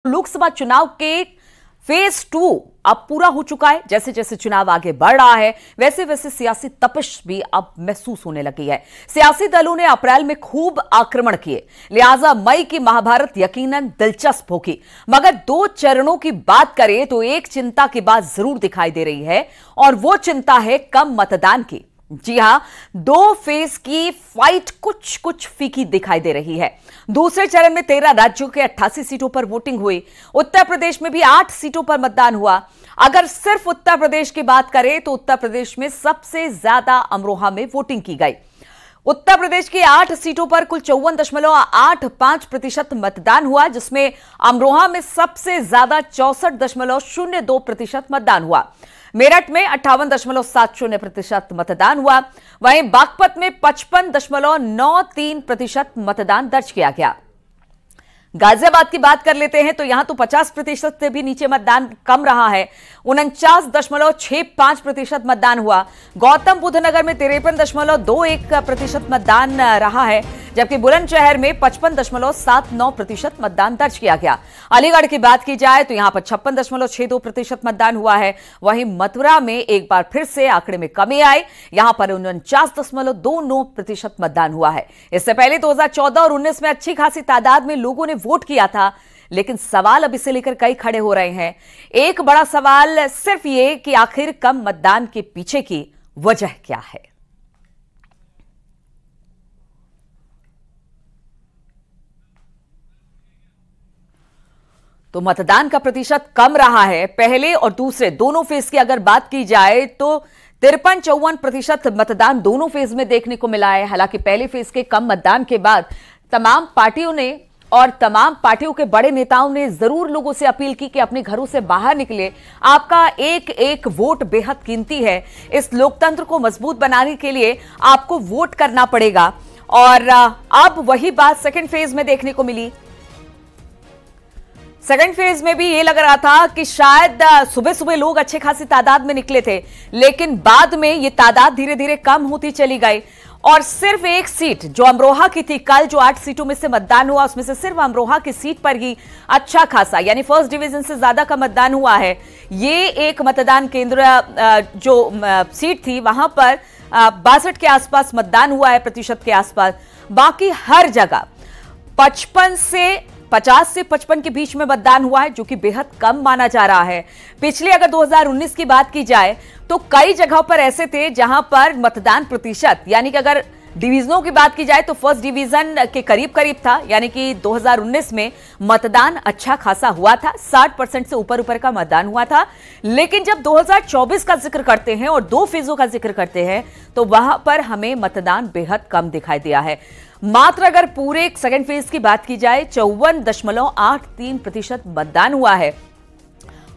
लोकसभा चुनाव के फेज 2 अब पूरा हो चुका है। जैसे जैसे चुनाव आगे बढ़ रहा है वैसे वैसे सियासी तपिश भी अब महसूस होने लगी है। सियासी दलों ने अप्रैल में खूब आक्रमण किए, लिहाजा मई की महाभारत यकीनन दिलचस्प होगी। मगर दो चरणों की बात करें तो एक चिंता की बात जरूर दिखाई दे रही है और वो चिंता है कम मतदान की। जी हां, दो फेज की फाइट कुछ कुछ फीकी दिखाई दे रही है। दूसरे चरण में 13 राज्यों के 88 सीटों पर वोटिंग हुई। उत्तर प्रदेश में भी 8 सीटों पर मतदान हुआ। अगर सिर्फ उत्तर प्रदेश की बात करें तो उत्तर प्रदेश में सबसे ज्यादा अमरोहा में वोटिंग की गई। उत्तर प्रदेश की 8 सीटों पर कुल 54.85% मतदान हुआ, जिसमें अमरोहा में सबसे ज्यादा 64.02% मतदान हुआ। मेरठ में 58.70% मतदान हुआ। वहीं बागपत में 55.93% मतदान दर्ज किया गया। गाजियाबाद की बात कर लेते हैं तो यहां तो 50% से भी नीचे मतदान कम रहा है, 49.65% मतदान हुआ। गौतम बुद्ध नगर में 53.21% मतदान रहा है, जबकि बुलंदशहर में 55.79% मतदान दर्ज किया गया। अलीगढ़ की बात की जाए तो यहां पर 56.62% मतदान हुआ है। वहीं मथुरा में एक बार फिर से आंकड़े में कमी आई, यहां पर 49.29% मतदान हुआ है। इससे पहले 2014 और 19 में अच्छी खासी तादाद में लोगों ने वोट किया था, लेकिन सवाल अब इसे लेकर कई खड़े हो रहे हैं। एक बड़ा सवाल सिर्फ ये कि आखिर कम मतदान के पीछे की वजह क्या है। तो मतदान का प्रतिशत कम रहा है। पहले और दूसरे दोनों फेज की अगर बात की जाए तो 53-54% मतदान दोनों फेज में देखने को मिला है। हालांकि पहले फेज के कम मतदान के बाद तमाम पार्टियों ने और तमाम पार्टियों के बड़े नेताओं ने जरूर लोगों से अपील की कि अपने घरों से बाहर निकले। आपका एक एक वोट बेहद कीमती है। इस लोकतंत्र को मजबूत बनाने के लिए आपको वोट करना पड़ेगा। और अब वही बात सेकंड फेज में देखने को मिली। सेकंड फेज में भी ये लग रहा था कि शायद सुबह सुबह लोग अच्छे खासी तादाद में निकले थे, लेकिन बाद में ये तादाद धीरे धीरे कम होती चली गई और सिर्फ एक सीट जो अमरोहा की थी, कल जो 8 सीटों में से मतदान हुआ उसमें से सिर्फ अमरोहा की सीट पर ही अच्छा खासा यानी फर्स्ट डिवीजन से ज्यादा का मतदान हुआ है। ये एक मतदान केंद्र जो सीट थी वहां पर 62 के आसपास मतदान हुआ है, प्रतिशत के आसपास। बाकी हर जगह 50 से 55 के बीच में मतदान हुआ है, जो कि बेहद कम माना जा रहा है। पिछले अगर 2019 की बात की जाए तो कई जगहों पर ऐसे थे जहां पर मतदान प्रतिशत यानी कि अगर डिवीजनों की बात की जाए तो फर्स्ट डिवीजन के करीब करीब था, यानी कि 2019 में मतदान अच्छा खासा हुआ था, 60% से ऊपर का मतदान हुआ था। लेकिन जब 2024 का जिक्र करते हैं और दो फेजों का जिक्र करते हैं तो वहां पर हमें मतदान बेहद कम दिखाई दिया है। मात्र अगर पूरे सेकंड फेज की बात की जाए 54.83% मतदान हुआ है।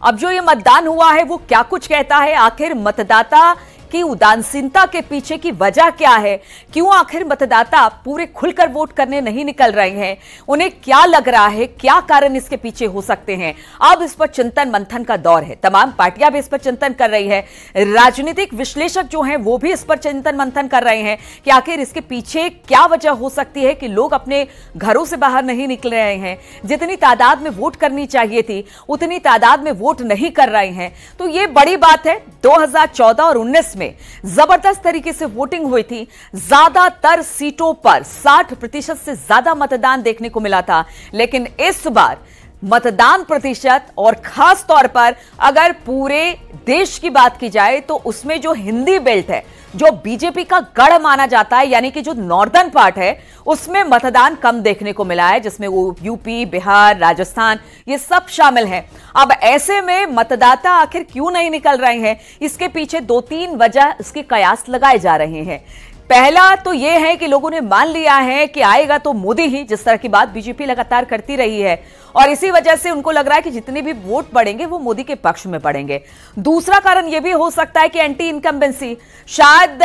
अब जो ये मतदान हुआ है वो क्या कुछ कहता है? आखिर मतदाता की उदासीनता के पीछे की वजह क्या है? क्यों आखिर मतदाता पूरे खुलकर वोट करने नहीं निकल रहे हैं? उन्हें क्या लग रहा है? क्या कारण इसके पीछे हो सकते हैं? अब इस पर चिंतन मंथन का दौर है। तमाम पार्टियां भी इस पर चिंतन कर रही है। राजनीतिक विश्लेषक जो हैं वो भी इस पर चिंतन मंथन कर रहे हैं कि आखिर इसके पीछे क्या वजह हो सकती है कि लोग अपने घरों से बाहर नहीं निकल रहे हैं। जितनी तादाद में वोट करनी चाहिए थी उतनी तादाद में वोट नहीं कर रहे हैं। तो ये बड़ी बात है। 2014 और 19 में जबरदस्त तरीके से वोटिंग हुई थी। ज्यादातर सीटों पर 60% से ज्यादा मतदान देखने को मिला था, लेकिन इस बार मतदान प्रतिशत और खास तौर पर अगर पूरे देश की बात की जाए तो उसमें जो हिंदी बेल्ट है, जो बीजेपी का गढ़ माना जाता है, यानी कि जो नॉर्दर्न पार्ट है, उसमें मतदान कम देखने को मिला है, जिसमें वो यूपी, बिहार, राजस्थान ये सब शामिल हैं। अब ऐसे में मतदाता आखिर क्यों नहीं निकल रहे हैं? इसके पीछे 2-3 वजह इसके कयास लगाए जा रहे हैं। पहला तो यह है कि लोगों ने मान लिया है कि आएगा तो मोदी ही, जिस तरह की बात बीजेपी लगातार करती रही है, और इसी वजह से उनको लग रहा है कि जितने भी वोट पड़ेंगे वो मोदी के पक्ष में पड़ेंगे। दूसरा कारण यह भी हो सकता है कि एंटी इनकम्बेंसी, शायद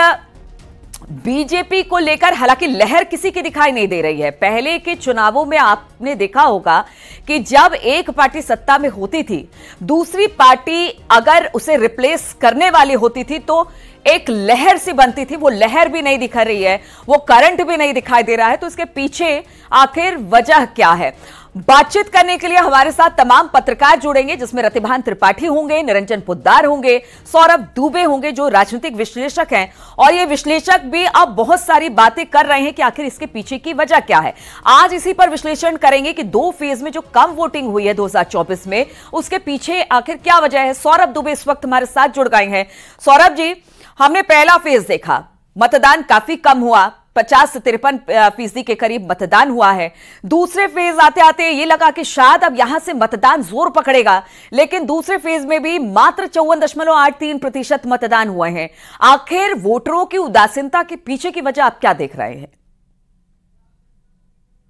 बीजेपी को लेकर हालांकि लहर किसी की दिखाई नहीं दे रही है। पहले के चुनावों में आपने देखा होगा कि जब एक पार्टी सत्ता में होती थी, दूसरी पार्टी अगर उसे रिप्लेस करने वाली होती थी तो एक लहर सी बनती थी। वो लहर भी नहीं दिखा रही है, वो करंट भी नहीं दिखाई दे रहा है। तो इसके पीछे आखिर वजह क्या है? बातचीत करने के लिए हमारे साथ तमाम पत्रकार जुड़ेंगे, जिसमें रतिभान त्रिपाठी होंगे, निरंजन पोद्दार होंगे, सौरभ दुबे होंगे जो राजनीतिक विश्लेषक हैं। और ये विश्लेषक भी अब बहुत सारी बातें कर रहे हैं कि आखिर इसके पीछे की वजह क्या है। आज इसी पर विश्लेषण करेंगे कि 2 फेज में जो कम वोटिंग हुई है 2024 में, उसके पीछे आखिर क्या वजह है। सौरभ दुबे इस वक्त हमारे साथ जुड़ गए हैं। सौरभ जी, हमने पहला फेज देखा, मतदान काफी कम हुआ, 50 से 53% के करीब मतदान हुआ है। दूसरे फेज आते आते ये लगा कि शायद अब यहां से मतदान जोर पकड़ेगा, लेकिन दूसरे फेज में भी मात्र 54.83% मतदान हुए हैं। आखिर वोटरों की उदासीनता के पीछे की वजह आप क्या देख रहे हैं?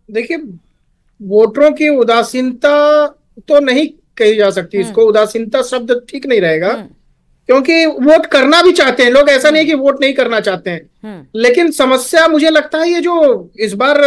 देखिए, वोटरों की उदासीनता तो नहीं कही जा सकती, इसको उदासीनता शब्द ठीक नहीं रहेगा, क्योंकि वोट करना भी चाहते हैं लोग, ऐसा नहीं कि वोट नहीं करना चाहते हैं। लेकिन समस्या मुझे लगता है ये जो इस बार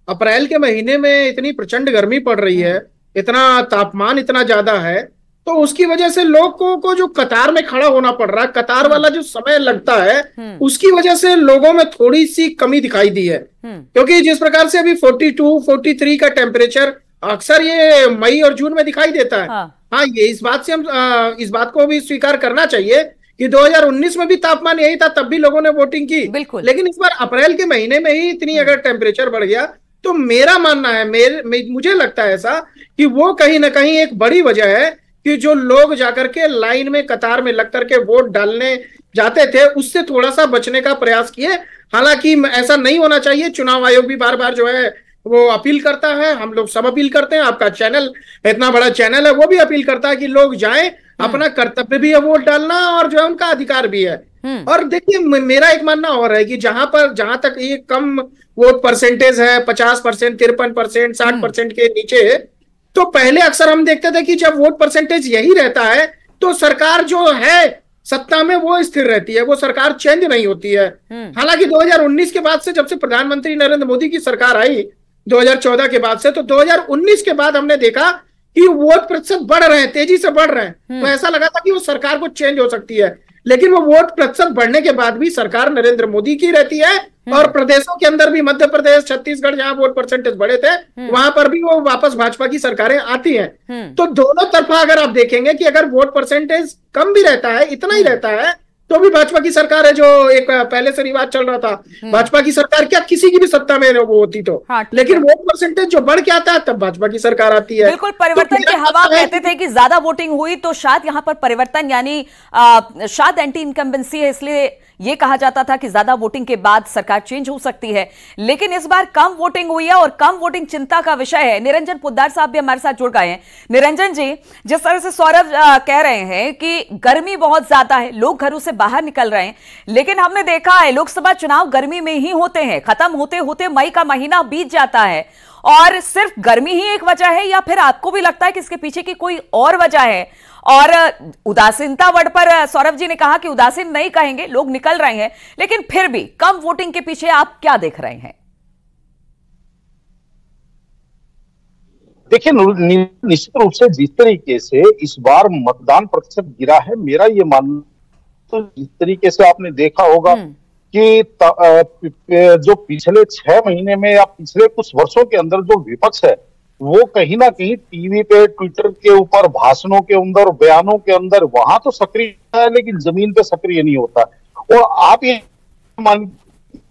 अप्रैल के महीने में इतनी प्रचंड गर्मी पड़ रही है, इतना तापमान इतना ज्यादा है, तो उसकी वजह से लोगों को जो कतार में खड़ा होना पड़ रहा है, कतार वाला जो समय लगता है, उसकी वजह से लोगों में थोड़ी सी कमी दिखाई दी है। क्योंकि जिस प्रकार से अभी 42, 43 का टेम्परेचर अक्सर ये मई और जून में दिखाई देता है। हाँ, ये इस बात को भी स्वीकार करना चाहिए कि 2019 में भी तापमान यही था, तब भी लोगों ने वोटिंग की। लेकिन इस बार अप्रैल के महीने में ही इतनी अगर टेम्परेचर बढ़ गया, तो मेरा मानना है, मुझे लगता है ऐसा कि वो कहीं ना कहीं एक बड़ी वजह है कि जो लोग जाकर के लाइन में कतार में लग करके वोट डालने जाते थे, उससे थोड़ा सा बचने का प्रयास किए। हालांकि ऐसा नहीं होना चाहिए, चुनाव आयोग भी बार बार जो है वो अपील करता है, हम लोग सब अपील करते हैं, आपका चैनल इतना बड़ा चैनल है वो भी अपील करता है कि लोग जाएं, अपना कर्तव्य भी है वोट डालना और जो है उनका अधिकार भी है। और देखिए, मेरा एक मानना और है कि जहां तक ये कम वोट परसेंटेज है, 50%, 53%, 60% के नीचे, तो पहले अक्सर हम देखते थे कि जब वोट परसेंटेज यही रहता है तो सरकार जो है सत्ता में वो स्थिर रहती है, वो सरकार चेंज नहीं होती है। हालांकि 2019 के बाद से, जब से प्रधानमंत्री नरेंद्र मोदी की सरकार आई 2014 के बाद से, तो 2019 के बाद हमने देखा कि वोट प्रतिशत बढ़ रहे हैं, तेजी से बढ़ रहे हैं। तो ऐसा लगा था कि वो सरकार को चेंज हो सकती है, लेकिन वो वोट प्रतिशत बढ़ने के बाद भी सरकार नरेंद्र मोदी की रहती है। और प्रदेशों के अंदर भी, मध्य प्रदेश, छत्तीसगढ़, जहां वोट परसेंटेज बढ़े थे, वहां पर भी वो वापस भाजपा की सरकारें आती हैं। तो दोनों तरफा अगर आप देखेंगे कि अगर वोट परसेंटेज कम भी रहता है, इतना ही रहता है, तो भी भाजपा की सरकार है। जो एक पहले से रिवाज चल रहा था, भाजपा की सरकार क्या किसी की भी सत्ता में वो होती तो, लेकिन वोट परसेंटेज जो बढ़ के आता है तब भाजपा की सरकार आती है। बिल्कुल, परिवर्तन की हवा कहते थे कि ज्यादा वोटिंग हुई तो शायद यहां पर परिवर्तन, यानी शायद एंटी इनकम्बेंसी है, इसलिए ये कहा जाता था कि ज्यादा वोटिंग के बाद सरकार चेंज हो सकती है। लेकिन इस बार कम वोटिंग हुई है और कम वोटिंग चिंता का विषय है। निरंजन पोद्दार साहब भी हमारे साथ जुड़ गए हैं। निरंजन जी, जिस तरह से सौरभ कह रहे हैं कि गर्मी बहुत ज्यादा है, लोग घरों से बाहर निकल रहे हैं, लेकिन हमने देखा है लोकसभा चुनाव गर्मी में ही होते हैं, खत्म होते होते मई का महीना बीत जाता है। और सिर्फ गर्मी ही एक वजह है, या फिर आपको भी लगता है कि इसके पीछे की कोई और वजह है? और उदासीनता वर्ड पर सौरभ जी ने कहा कि उदासीन नहीं कहेंगे, लोग निकल रहे हैं, लेकिन फिर भी कम वोटिंग के पीछे आप क्या देख रहे हैं? देखिए, निश्चित रूप से जिस तरीके से इस बार मतदान प्रतिशत गिरा है, मेरा ये मानना, तो जिस तरीके से आपने देखा होगा कि जो पिछले 6 महीने में या पिछले कुछ वर्षों के अंदर जो विपक्ष है, वो कहीं ना कहीं टीवी पे, ट्विटर के ऊपर, भाषणों के अंदर, बयानों के अंदर वहां तो सक्रिय है, लेकिन जमीन पे सक्रिय नहीं होता। और आप ये मान,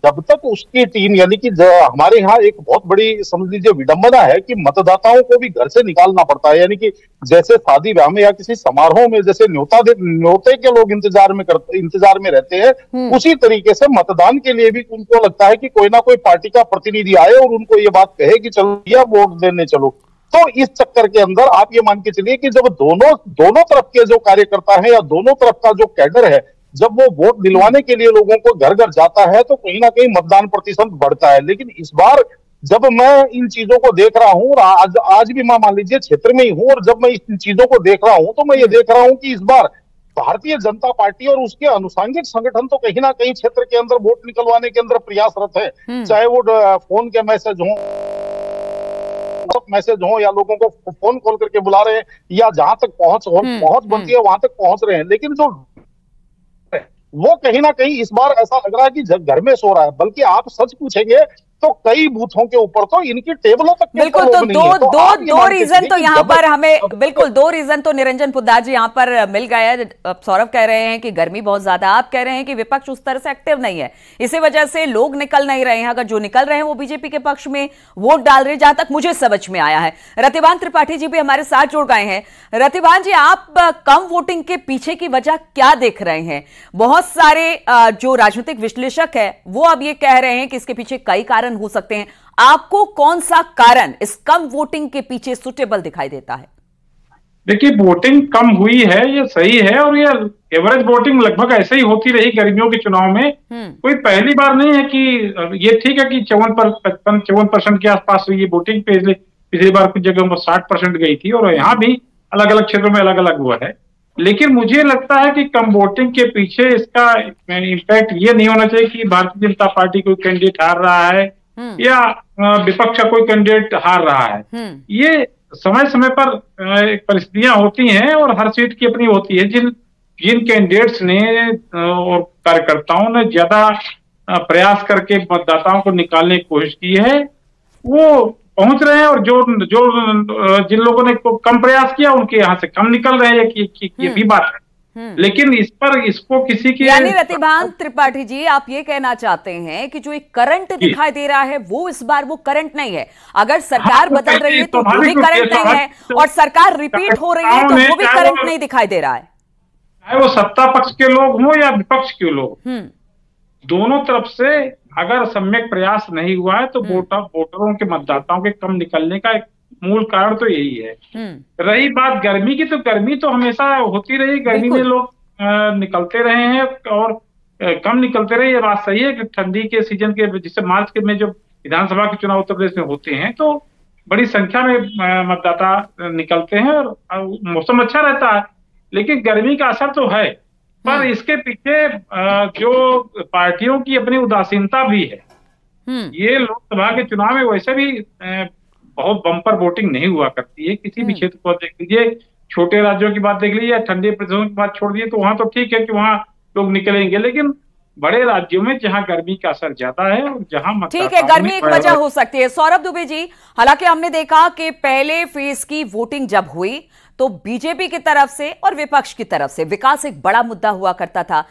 जब तक उसकी टीम, यानी कि हमारे यहाँ एक बहुत बड़ी समझ लीजिए विडंबना है कि मतदाताओं को भी घर से निकालना पड़ता है। यानी कि जैसे शादी ब्याह में या किसी समारोह में जैसे न्योते के लोग इंतजार में रहते हैं, उसी तरीके से मतदान के लिए भी उनको लगता है कि कोई ना कोई पार्टी का प्रतिनिधि आए और उनको ये बात कहे कि चलो या वोट देने चलो। तो इस चक्कर के अंदर आप ये मान के चलिए कि जब दोनों तरफ के जो कार्यकर्ता है या दोनों तरफ का जो कैडर है, जब वो वोट दिलवाने के लिए लोगों को घर घर जाता है, तो कहीं ना कहीं मतदान प्रतिशत बढ़ता है। लेकिन इस बार जब मैं इन चीजों को देख रहा हूँ, आज भी मैं मान लीजिए क्षेत्र में ही हूँ, और जब मैं इन चीजों को देख रहा हूँ, तो मैं ये देख रहा हूँ कि इस बार भारतीय जनता पार्टी और उसके अनुषंगिक संगठन तो कहीं ना कहीं क्षेत्र के अंदर वोट निकलवाने के अंदर प्रयासरत है। चाहे वो फोन के मैसेज हो या लोगों को फोन कॉल करके बुला रहे हैं, या जहां तक पहुंच बनती है वहां तक पहुंच रहे हैं। लेकिन जो वो कहीं ना कहीं इस बार ऐसा लग रहा है कि घर में सो रहा है। बल्कि आप सच पूछेंगे तो कई बूथों के ऊपर तो इनकी टेबलों तक बिल्कुल। तो दो रीजन तो यहाँ पर हमें बिल्कुल दो रीजन तो निरंजन पोद्दार जी यहाँ पर मिल गए हैं। सौरभ कह रहे हैं कि गर्मी बहुत ज्यादा, आप कह रहे हैं कि विपक्ष उस तरह से एक्टिव नहीं है, इसी वजह से लोग निकल नहीं रहे हैं। अगर जो निकल रहे हैं वो बीजेपी के पक्ष में वोट डाल रहे हैं, जहां तक मुझे समझ में आया है। रतिभान त्रिपाठी जी भी हमारे साथ जुड़ गए हैं। रतिभान जी, आप कम वोटिंग के पीछे की वजह क्या देख रहे हैं? बहुत सारे जो राजनीतिक विश्लेषक है वो अब ये कह रहे हैं कि इसके पीछे कई कारण हो सकते हैं। आपको कौन सा कारण इस कम वोटिंग के पीछे सुटेबल दिखाई देता है? देखिए, वोटिंग कम हुई है, ये सही है, और ये एवरेज वोटिंग लगभग ऐसे ही होती रही गर्मियों के चुनाव में। कोई पहली बार नहीं है कि ये ठीक है कि 54% के आसपास हुई वोटिंग। पिछली बार कुछ जगहों पर 60% गई थी, और यहाँ भी अलग अलग क्षेत्रों में अलग अलग हुआ है। लेकिन मुझे लगता है कि कम वोटिंग के पीछे इसका इम्पैक्ट ये नहीं होना चाहिए कि भारतीय जनता पार्टी कोई कैंडिडेट हार रहा है या विपक्ष का कोई कैंडिडेट हार रहा है। ये समय समय पर परिस्थितियां होती हैं और हर सीट की अपनी होती है। जिन कैंडिडेट्स ने और कार्यकर्ताओं ने ज्यादा प्रयास करके मतदाताओं को निकालने की कोशिश की है वो पहुंच रहे हैं, और जिन लोगों ने कम प्रयास किया उनके यहाँ से कम निकल रहे हैं। ये भी बात है। लेकिन इसको किसी की, यानी रतिभान त्रिपाठी जी, आप ये कहना चाहते हैं कि जो एक करंट दिखाई दे रहा है वो इस बार वो करंट नहीं है। अगर सरकार बदल रही है तो वो भी करंट नहीं है, और सरकार रिपीट हो रही है तो वो भी करंट नहीं दिखाई दे रहा है। चाहे वो सत्ता पक्ष के लोग हों या विपक्ष के लोग, दोनों तरफ से अगर सम्यक प्रयास नहीं हुआ है तो वोटरों के, मतदाताओं के कम निकलने का एक मूल कारण तो यही है। रही बात गर्मी की, तो गर्मी तो हमेशा होती रही। गर्मी में लोग निकलते रहे हैं और कम निकलते रहे, ये बात सही है कि ठंडी के सीजन के, जिससे मार्च के में जो विधानसभा के चुनाव उत्तर प्रदेश में होते हैं तो बड़ी संख्या में मतदाता निकलते हैं और मौसम अच्छा रहता है। लेकिन गर्मी का असर तो है, पर इसके पीछे जो पार्टियों की अपनी उदासीनता भी है। ये लोकसभा के चुनाव में वैसे भी बहुत बम्पर वोटिंग नहीं हुआ करती है। किसी भी क्षेत्र को देख लीजिए, छोटे राज्यों की बात देख लीजिए, ठंडे प्रदेशों की बात छोड़ दिए तो वहां तो ठीक है कि वहां लोग निकलेंगे। लेकिन बड़े राज्यों में जहां गर्मी का असर ज्यादा है और जहां ठीक है, गर्मी एक वजह हो सकती है। सौरभ दुबे जी, हालांकि हमने देखा कि पहले फेज की वोटिंग जब हुई तो बीजेपी की तरफ से और विपक्ष की तरफ से विकास एक बड़ा मुद्दा हुआ करता था।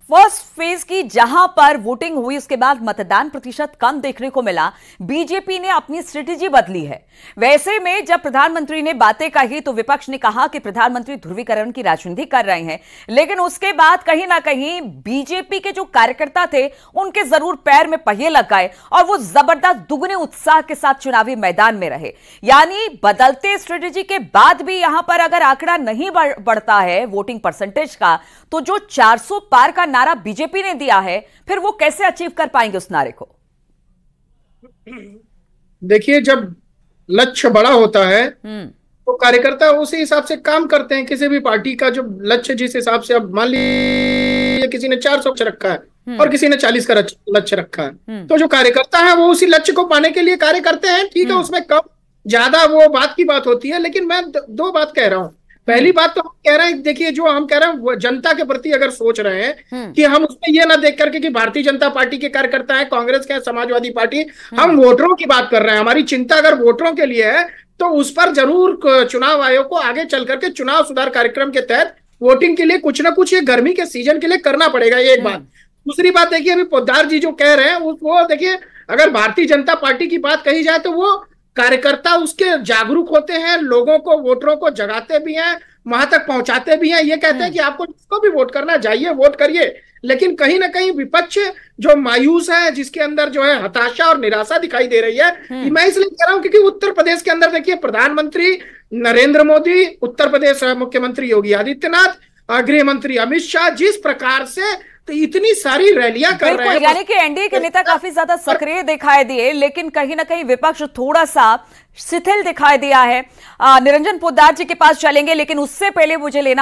फर्स्ट फेज की जहां पर वोटिंग हुई उसके बाद मतदान प्रतिशत कम देखने को मिला, बीजेपी ने अपनी स्ट्रेटेजी बदली है। वैसे में जब प्रधानमंत्री ने बातें कही तो विपक्ष ने कहा कि प्रधानमंत्री ध्रुवीकरण की राजनीति कर रहे हैं, लेकिन उसके बाद कहीं ना कहीं बीजेपी के जो कार्यकर्ता थे उनके जरूर पैर में पहिए लग गए और वो जबरदस्त दुगने उत्साह के साथ चुनावी मैदान में रहे। यानी बदलते स्ट्रेटेजी के बाद भी यहां पर अगर आंकड़ा नहीं बढ़ता है वोटिंग परसेंटेज का, तो जो 400 पार का नारा बीजेपी ने दिया है फिर वो कैसे अचीव कर पाएंगे उस नारे को? देखिए, जब लक्ष्य बड़ा होता है तो कार्यकर्ता उसी हिसाब से काम करते हैं। किसी भी पार्टी का जो लक्ष्य, जिस हिसाब से, अब मान लीजिए किसी ने 400 रखा है और किसी ने 40 का लक्ष्य रखा है, तो जो कार्यकर्ता है वो उसी लक्ष्य को पाने के लिए कार्य करते हैं। ठीक है, उसमें कम ज्यादा वो बात की बात होती है। लेकिन मैं दो बात कह रहा हूं। पहली बात तो हम कह रहे हैं, देखिए, जो हम कह रहे हैं जनता के प्रति अगर सोच रहे हैं कि हम उसमें ये ना देख करके कि भारतीय जनता पार्टी के कार्यकर्ता है, कांग्रेस के, समाजवादी पार्टी, हम वोटरों की बात कर रहे हैं। हमारी चिंता अगर वोटरों के लिए है तो उस पर जरूर चुनाव आयोग को आगे चल करके चुनाव सुधार कार्यक्रम के तहत वोटिंग के लिए कुछ ना कुछ ये गर्मी के सीजन के लिए करना पड़ेगा। ये एक बात। दूसरी बात, देखिए, अभी पोद्दार जी जो कह रहे हैं वो देखिए, अगर भारतीय जनता पार्टी की बात कही जाए तो वो कार्यकर्ता उसके जागरूक होते हैं, लोगों को, वोटरों को जगाते भी हैं, वहां तक पहुंचाते भी हैं। ये कहते हैं कि आपको जिसको भी वोट करना, जाइए वोट करिए। लेकिन कहीं ना कहीं विपक्ष जो मायूस है, जिसके अंदर जो है हताशा और निराशा दिखाई दे रही है, मैं इसलिए कह रहा हूं क्योंकि उत्तर प्रदेश के अंदर देखिए, प्रधानमंत्री नरेंद्र मोदी, उत्तर प्रदेश मुख्यमंत्री योगी आदित्यनाथ, गृह मंत्री अमित शाह जिस प्रकार से तो इतनी सारी रैलियां कर रहे हैं, यानी कि एनडीए के नेता काफी ज्यादा सक्रिय दिखाई दिए, लेकिन कहीं ना कहीं विपक्ष थोड़ा सा शिथिल दिखाई दिया है। निरंजन पोद्दार जी के पास चलेंगे, लेकिन उससे पहले मुझे लेना